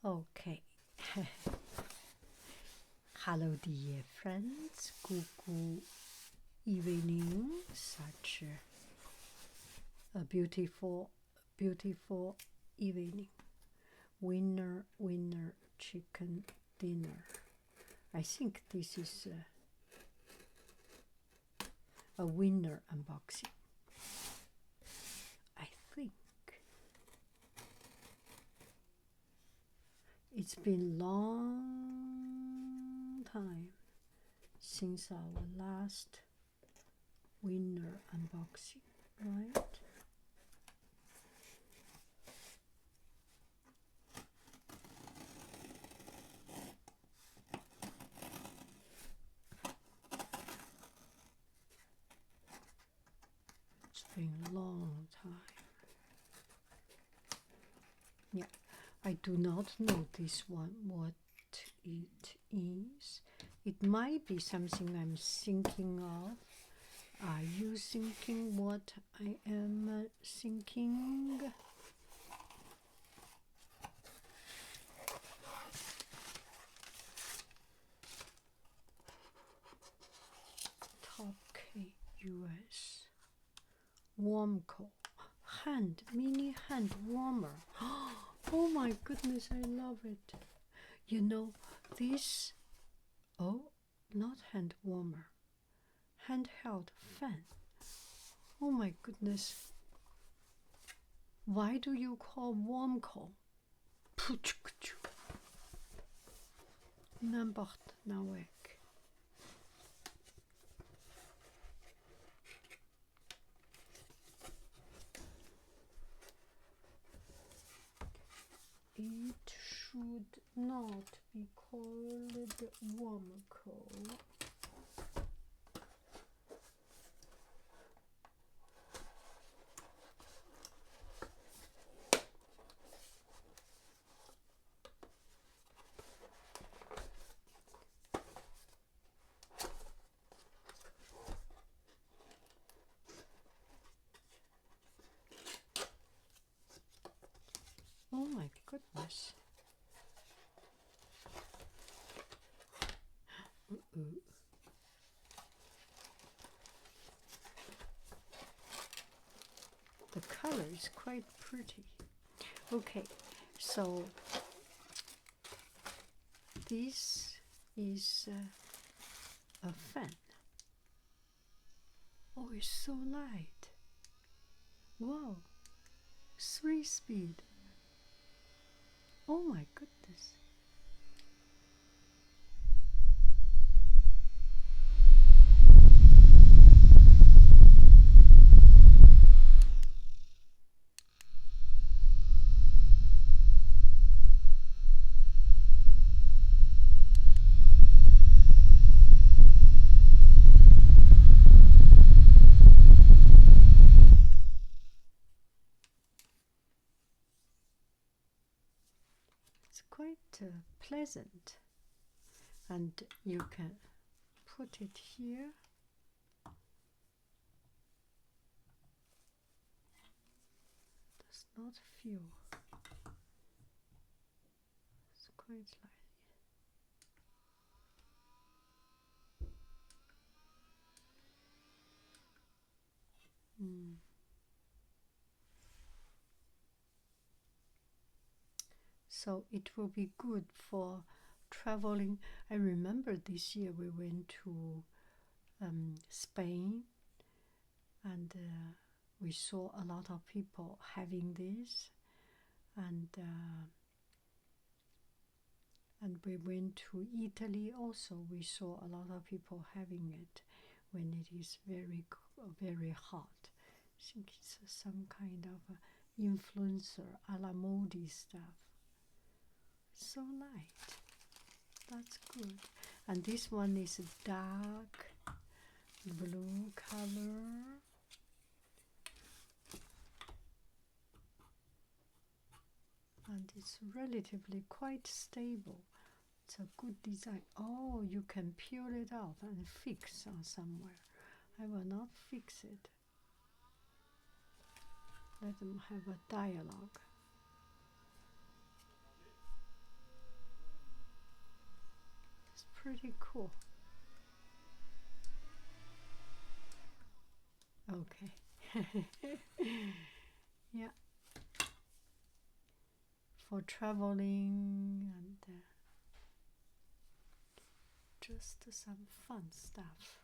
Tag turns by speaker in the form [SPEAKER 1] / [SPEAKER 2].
[SPEAKER 1] Okay. Hello, dear friends. Good evening. Such a beautiful, beautiful evening. Winner, winner, chicken dinner. I think this is a winner unboxing. I think it's been long time since our last winner unboxing, right? It's been a long time. Yeah, I do not know this one, what it is. It might be something I'm thinking of. Are you thinking what I am thinking? Top K US warmco mini hand warmer. Oh my goodness, I love it. You know this, oh, not hand warmer, handheld fan. Oh my goodness, why do you call warmco? N'importe nawek. It should not be called warmco. Oh my goodness. The color is quite pretty. Okay, so this is a fan. Oh, it's so light. Wow, 3-speed. Oh my goodness. It's quite pleasant, and you can put it here. Does not feel. It's quite light. So it will be good for traveling. I remember this year we went to Spain, and we saw a lot of people having this, and we went to Italy also. We saw a lot of people having it when it is very hot. I think it's some kind of influencer a la Modi stuff. So light. That's good. And this one is a dark blue color. And it's relatively quite stable. It's a good design. Oh, you can peel it out and fix on somewhere. I will not fix it. Let them have a dialogue. pretty cool. Okay. Yeah. For traveling and just some fun stuff.